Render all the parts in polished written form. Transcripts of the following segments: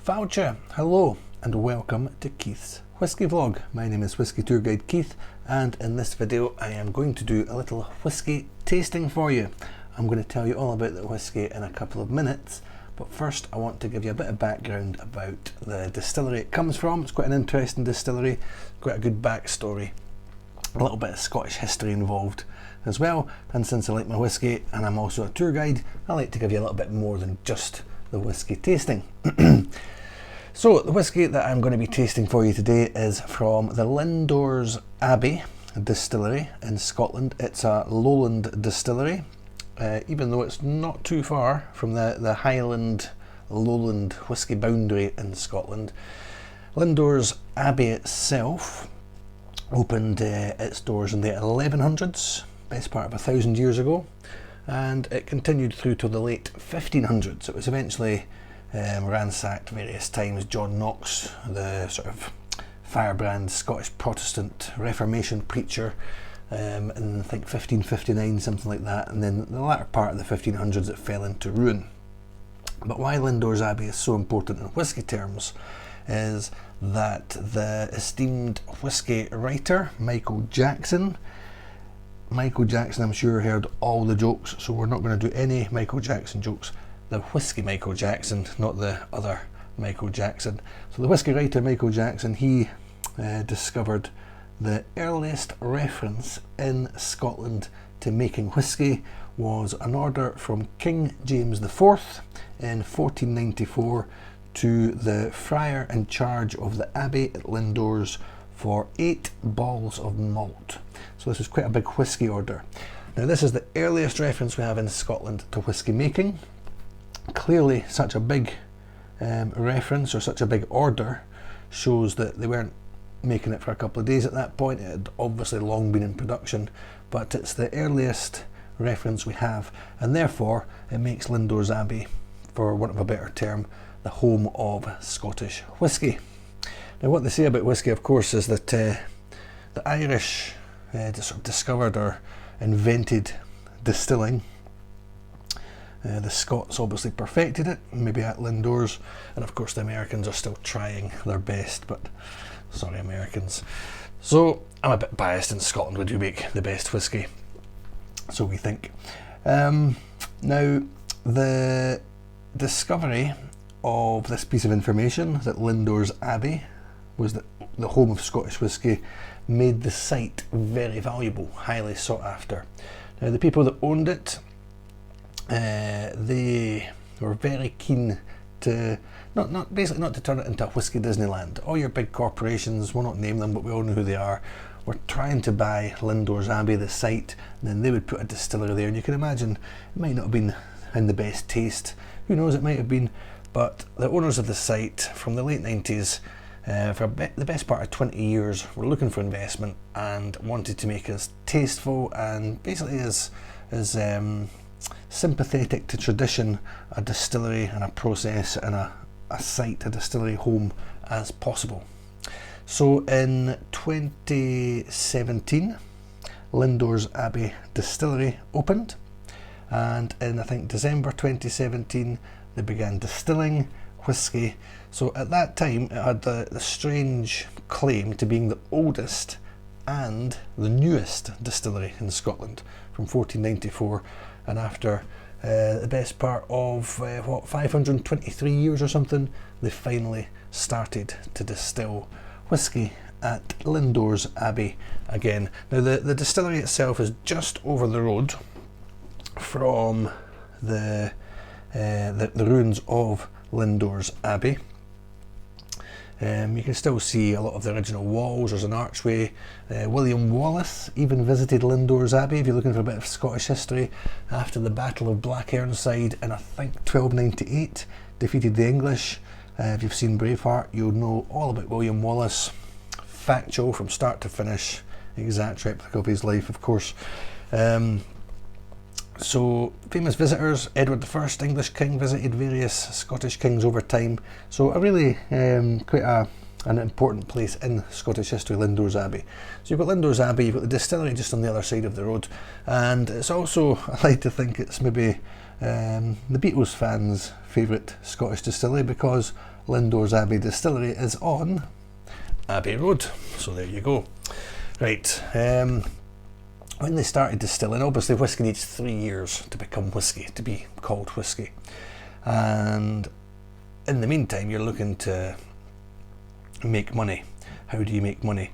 Voucher, hello and welcome to Keith's Whisky Vlog. My name is Whisky Tour Guide Keith, and in this video I am going to do a little whisky tasting for you. I'm going to tell you all about the whisky in a couple of minutes, but first I want to give you a bit of background about the distillery it comes from. It's quite an interesting distillery, quite a good backstory, a little bit of Scottish history involved as well, and since I like my whisky and I'm also a tour guide, I like to give you a little bit more than just the whisky tasting. So the whisky that I'm going to be tasting for you today is from the Lindores Abbey Distillery in Scotland. It's a lowland distillery, even though it's not too far from the Highland lowland whisky boundary in Scotland. Lindores Abbey itself opened its doors in the 1100s, best part of 1,000 years ago, and it continued through to the late 1500s. It was eventually ransacked various times. John Knox, the sort of firebrand Scottish Protestant Reformation preacher, in I think 1559, something like that, and then the latter part of the 1500s it fell into ruin. But why Lindores Abbey is so important in whisky terms is that the esteemed whisky writer Michael Jackson, I'm sure heard all the jokes, so we're not going to do any Michael Jackson jokes. The whisky Michael Jackson, not the other Michael Jackson. So the whisky writer Michael Jackson, he discovered the earliest reference in Scotland to making whisky was an order from King James IV in 1494 to the friar in charge of the abbey at Lindores for 8 balls of malt. So this was quite a big whisky order. Now this is the earliest reference we have in Scotland to whisky making. Clearly such a big reference or such a big order shows that they weren't making it for a couple of days at that point. It had obviously long been in production, but it's the earliest reference we have, and therefore it makes Lindores Abbey, for want of a better term, the home of Scottish whisky. Now what they say about whisky, of course, is that the Irish sort of discovered or invented distilling. The Scots obviously perfected it, maybe at Lindores, and of course the Americans are still trying their best, but sorry Americans. So I'm a bit biased. In Scotland we do make the best whisky, so we think. Now the discovery of this piece of information, that Lindores Abbey was the home of Scottish whisky, made the site very valuable, highly sought after. Now the people that owned it, they were very keen to not to turn it into a whisky Disneyland. All your big corporations, we'll not name them, but we all know who they are, were trying to buy Lindores Abbey, the site, and then they would put a distillery there, and you can imagine it might not have been in the best taste. Who knows, it might have been, but the owners of the site from the late 90s, for the best part of 20 years, were looking for investment and wanted to make as tasteful and basically as sympathetic to tradition, a distillery and a process and a site, a distillery home, as possible. So in 2017, Lindores Abbey Distillery opened, and in I think December 2017 they began distilling whisky. So at that time it had the strange claim to being the oldest and the newest distillery in Scotland from 1494, and after the best part of 523 years or something, they finally started to distill whisky at Lindores Abbey again. Now the distillery itself is just over the road from the ruins of Lindores Abbey. You can still see a lot of the original walls. There's an archway. William Wallace even visited Lindores Abbey, if you're looking for a bit of Scottish history, after the Battle of Black Ironside in I think 1298, defeated the English. If you've seen Braveheart, you'll know all about William Wallace. Factual from start to finish, exact replica of his life, of course. So famous visitors, Edward I, English king, visited various Scottish kings over time. So a really quite a an important place in Scottish history, Lindores Abbey. So you've got Lindores Abbey, you've got the distillery just on the other side of the road, and it's also, I like to think it's maybe the Beatles fans' favourite Scottish distillery, because Lindores Abbey Distillery is on Abbey Road. So there you go. Right, when they started distilling, obviously whisky needs 3 years to become whisky, to be called whisky. And in the meantime, you're looking to make money. How do you make money?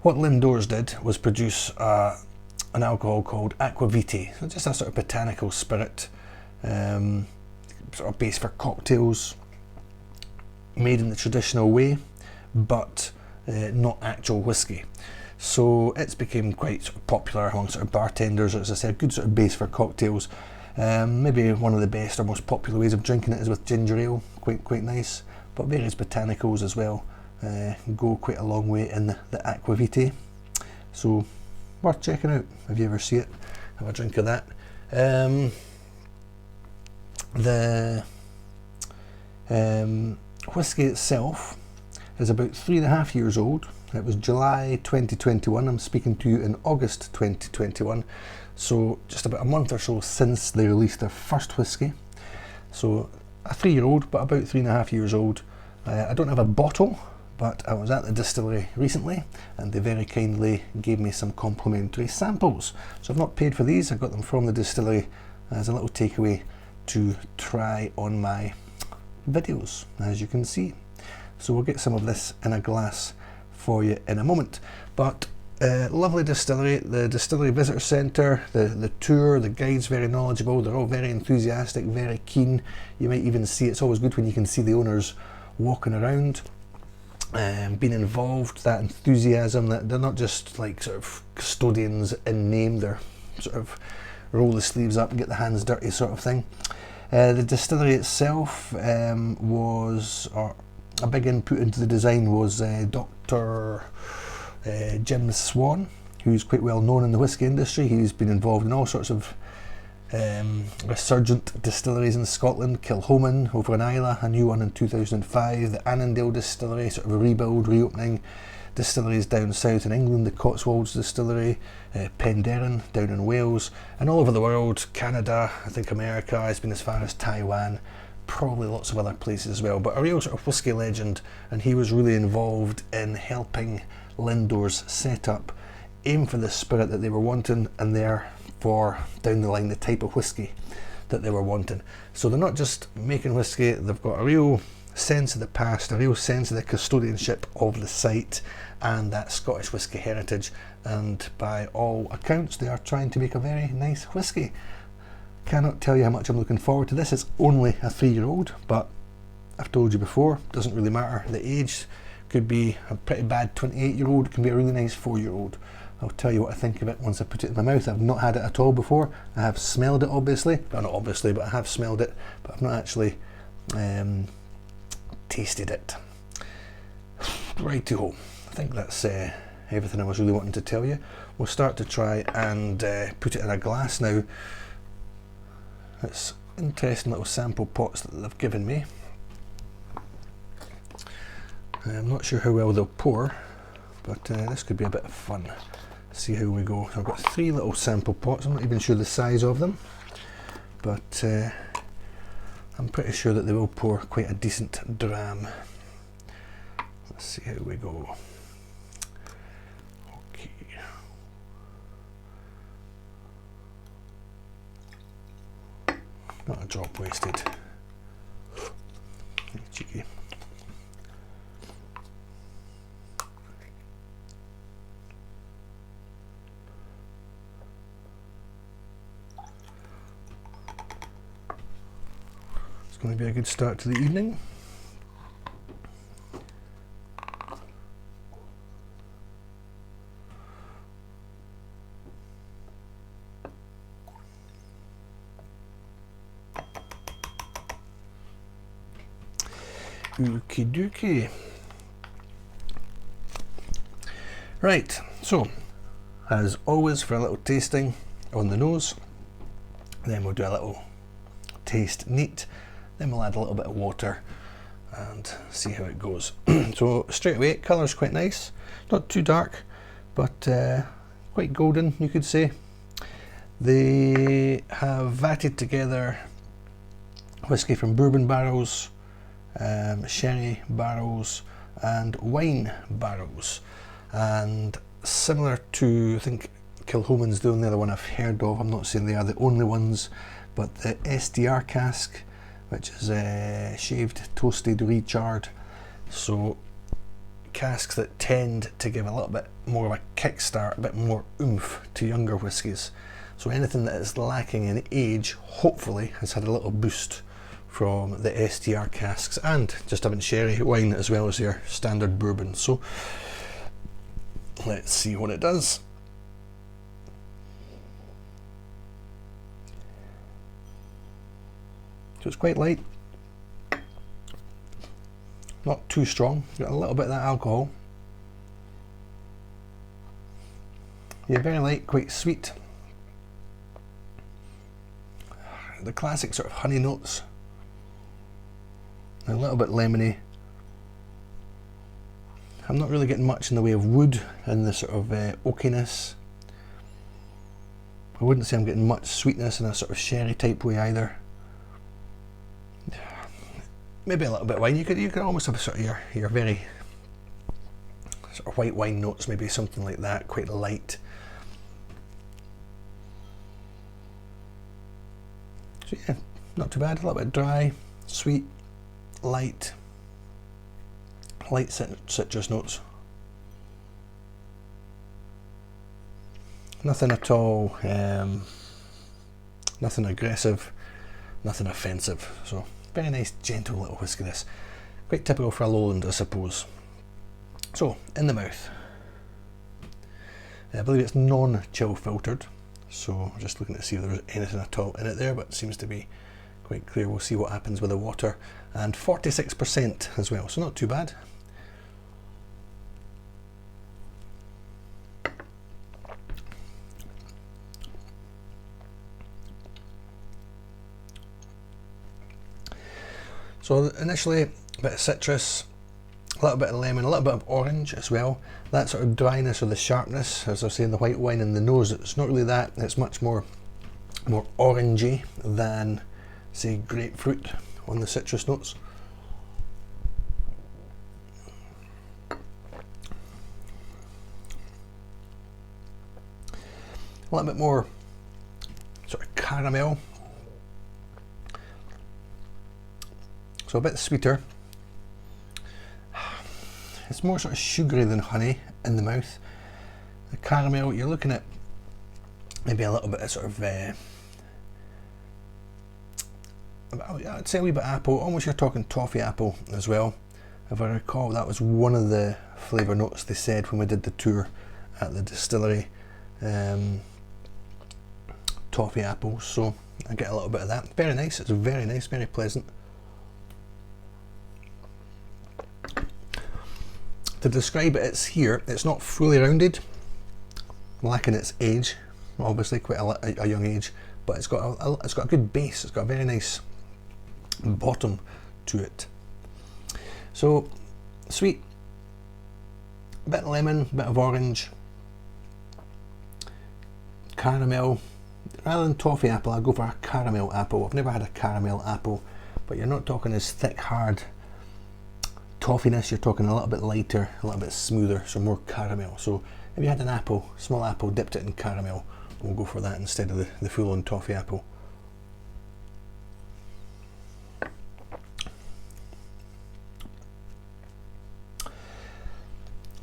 What Lindores did was produce an alcohol called aquavitae, so just a sort of botanical spirit, sort of base for cocktails, made in the traditional way, but not actual whisky. So it's became quite sort of popular among sort of bartenders. As I said, good sort of base for cocktails. Maybe one of the best or most popular ways of drinking it is with ginger ale, quite nice. But various botanicals as well go quite a long way in the aquavitae. So worth checking out if you ever see it. Have a drink of that. The whisky itself is about 3.5 years old. It was July 2021. I'm speaking to you in August 2021. So just about a month or so since they released their first whisky. So a 3-year-old, but about 3.5 years old. I don't have a bottle, but I was at the distillery recently and they very kindly gave me some complimentary samples. So I've not paid for these. I got them from the distillery as a little takeaway to try on my videos, as you can see. So we'll get some of this in a glass for you in a moment. But lovely distillery, the distillery visitor centre, the tour, the guide's very knowledgeable, they're all very enthusiastic, very keen. You might even see, it's always good when you can see the owners walking around, being involved, that enthusiasm, that they're not just like sort of custodians in name, they're sort of roll the sleeves up and get the hands dirty sort of thing. The distillery itself was, or a big input into the design was Dr. Jim Swan, who's quite well known in the whisky industry. He's been involved in all sorts of resurgent distilleries in Scotland. Kilhoman over in Islay, a new one in 2005. The Annandale Distillery, sort of a rebuild, reopening. Distilleries down south in England, the Cotswolds Distillery, Penderyn down in Wales, and all over the world, Canada, I think America, has been as far as Taiwan, probably lots of other places as well, but a real sort of whisky legend, and he was really involved in helping Lindores set up, aim for the spirit that they were wanting, and therefore down the line the type of whisky that they were wanting. So they're not just making whisky, they've got a real sense of the past, a real sense of the custodianship of the site and that Scottish whisky heritage, and by all accounts they are trying to make a very nice whisky. Cannot tell you how much I'm looking forward to this. It's only a 3-year-old, but I've told you before, doesn't really matter the age. Could be a pretty bad 28-year-old, can be a really nice 4-year-old. I'll tell you what I think of it once I put it in my mouth. I've not had it at all before. I have smelled it, obviously. Well, not obviously, but I have smelled it, but I've not actually tasted it. Righty-ho. I think that's everything I was really wanting to tell you. We'll start to try and put it in a glass now. It's interesting little sample pots that they've given me. I'm not sure how well they'll pour, but this could be a bit of fun. See how we go. So I've got 3 little sample pots. I'm not even sure the size of them, but I'm pretty sure that they will pour quite a decent dram. Let's see how we go. Okay. Not a drop wasted. Cheeky. It's going to be a good start to the evening. Okie dokie. Right, so as always, for a little tasting on the nose, then we'll do a little taste neat, then we'll add a little bit of water and see how it goes. So straight away, colour's quite nice, not too dark, but quite golden, you could say. They have vatted together whiskey from bourbon barrels, sherry barrels and wine barrels, and similar to, I think Kilchoman's the only other one I've heard of. I'm not saying they are the only ones, but the SDR cask, which is shaved, toasted, recharred, so casks that tend to give a little bit more of a kickstart, a bit more oomph to younger whiskies. So anything that is lacking in age hopefully has had a little boost from the SDR casks, and just having sherry wine as well as your standard bourbon. So let's see what it does. So it's quite light, not too strong, got a little bit of that alcohol. Yeah, very light, quite sweet. The classic sort of honey notes, a little bit lemony. I'm not really getting much in the way of wood and the sort of oakiness. I wouldn't say I'm getting much sweetness in a sort of sherry type way either. Maybe a little bit of wine. You could almost have sort of your very sort of white wine notes, maybe something like that, quite light. So yeah, not too bad. A little bit dry, sweet, light citrus notes. Nothing at all, nothing aggressive, nothing offensive. So very nice, gentle little whisky this. Quite typical for a lowland, I suppose. So, in the mouth. I believe it's non-chill filtered. So I'm just looking to see if there's anything at all in it there, but it seems to be quite clear. We'll see what happens with the water. And 46% as well, so not too bad. So initially, a bit of citrus, a little bit of lemon, a little bit of orange as well. That sort of dryness or the sharpness, as I was saying, the white wine in the nose, it's not really that. It's much more orangey than, say, grapefruit on the citrus notes. A little bit more sort of caramel. So a bit sweeter. It's more sort of sugary than honey in the mouth. The caramel, you're looking at maybe a little bit of sort of, I'd say a wee bit apple, almost you're talking toffee apple as well. If I recall, that was one of the flavour notes they said when we did the tour at the distillery. Toffee apple, so I get a little bit of that. Very nice, it's very nice, very pleasant. To describe it, it's not fully rounded, lacking its age, obviously quite a young age, but it's got a good base. It's got a very nice bottom to it. So sweet, a bit of lemon, a bit of orange, caramel. Rather than toffee apple, I'll go for a caramel apple. I've never had a caramel apple, but you're not talking as thick, hard toffiness, you're talking a little bit lighter, a little bit smoother, so more caramel. So if you had an apple, small apple, dipped it in caramel, we'll go for that instead of the full-on toffee apple.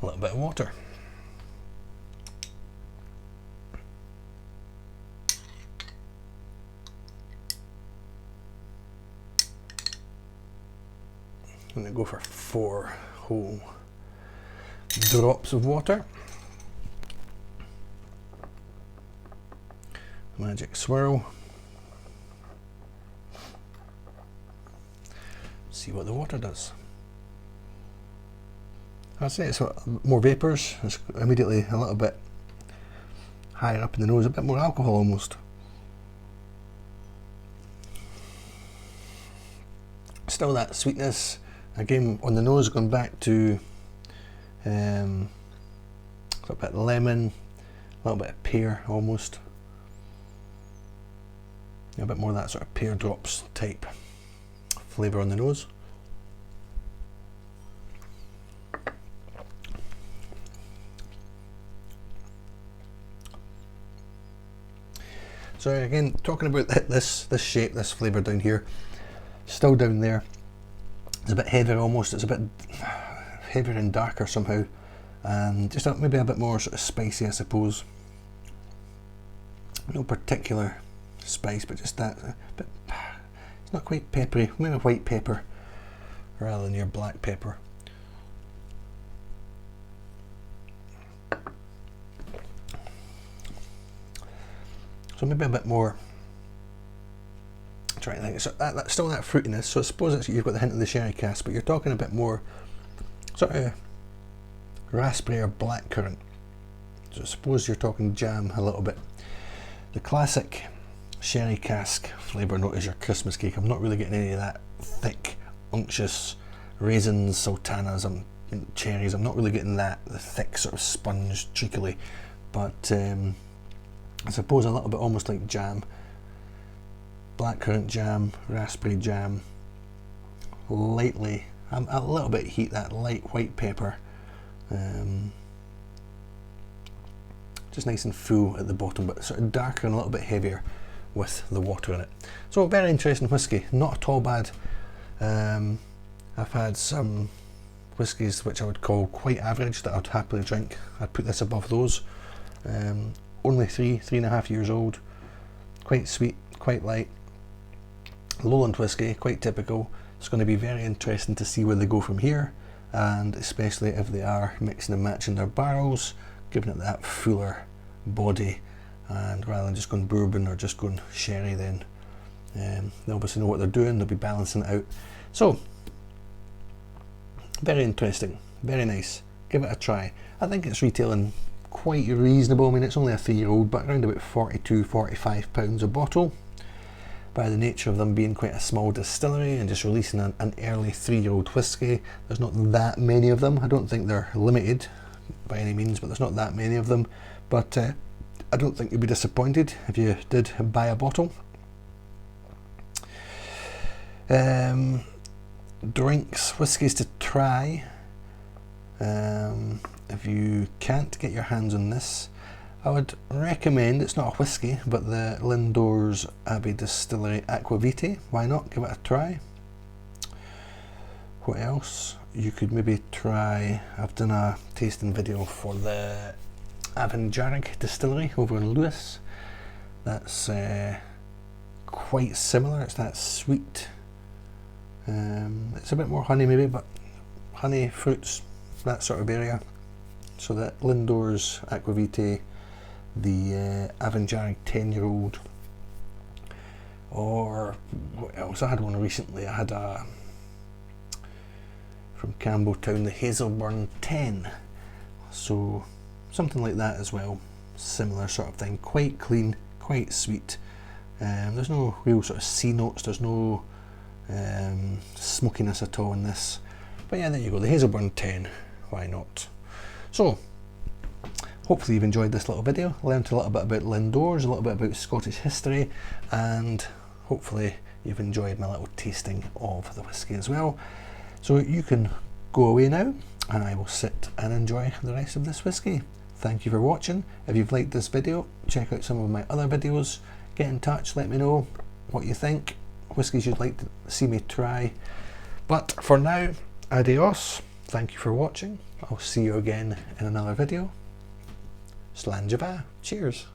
A little bit of water. I'm going to go for 4 whole drops of water. Magic swirl. See what the water does. I'd say it's more vapours. It's immediately a little bit higher up in the nose, a bit more alcohol almost. Still that sweetness, Again, on the nose, going back to a bit of lemon, a little bit of pear almost. A bit more of that sort of pear drops type flavour on the nose. So again, talking about this shape, this flavour down here, still down there. It's a bit heavier almost, it's a bit heavier and darker somehow, and just maybe a bit more sort of spicy, I suppose. No particular spice, but just that bit, it's not quite peppery, maybe white pepper rather than your black pepper. So maybe a bit more, trying to think, so that's still that fruitiness, so I suppose you've got the hint of the sherry cask, but you're talking a bit more sort of raspberry or blackcurrant. So I suppose you're talking jam a little bit. The classic sherry cask flavour note is your Christmas cake. I'm not really getting any of that thick, unctuous raisins, sultanas, and cherries. I'm not really getting that, the thick sort of sponge, treacly, but I suppose a little bit almost like jam. Blackcurrant jam, raspberry jam, lightly, a little bit of heat, that light white pepper, just nice and full at the bottom, but sort of darker and a little bit heavier with the water in it. So very interesting whisky, not at all bad. I've had some whiskies which I would call quite average that I'd happily drink. I'd put this above those. Only 3.5 years old, quite sweet, quite light. Lowland whisky, quite typical. It's going to be very interesting to see where they go from here, and especially if they are mixing and matching their barrels, giving it that fuller body, and rather than just going bourbon or just going sherry, then they obviously know what they're doing, they'll be balancing it out. So very interesting, very nice, give it a try. I think it's retailing quite reasonable. I mean, it's only a 3-year-old, but around about £42–45 a bottle, by the nature of them being quite a small distillery and just releasing an early 3-year-old whisky. There's not that many of them. I don't think they're limited by any means, but there's not that many of them. But I don't think you'd be disappointed if you did buy a bottle. Drinks, whiskies to try. If you can't get your hands on this, I would recommend, it's not a whisky, but the Lindores Abbey Distillery Aqua Vitae. Why not? Give it a try. What else? You could maybe try, I've done a tasting video for the Avanjarg Distillery over in Lewis. That's quite similar. It's that sweet, it's a bit more honey maybe, but honey, fruits, that sort of area. So that Lindores Aqua Vitae, the Avanjarg 10-year-old, or what else? I had one recently. I had a from Campbelltown, the Hazelburn 10. So something like that as well. Similar sort of thing. Quite clean, quite sweet. There's no real sort of C notes. There's no smokiness at all in this. But yeah, there you go. The Hazelburn 10. Why not? So hopefully you've enjoyed this little video, learned a little bit about Lindores, a little bit about Scottish history, and hopefully you've enjoyed my little tasting of the whisky as well. So you can go away now, and I will sit and enjoy the rest of this whisky. Thank you for watching. If you've liked this video, check out some of my other videos. Get in touch, let me know what you think, whiskies you'd like to see me try. But for now, adios. Thank you for watching. I'll see you again in another video. Slán Java. Cheers.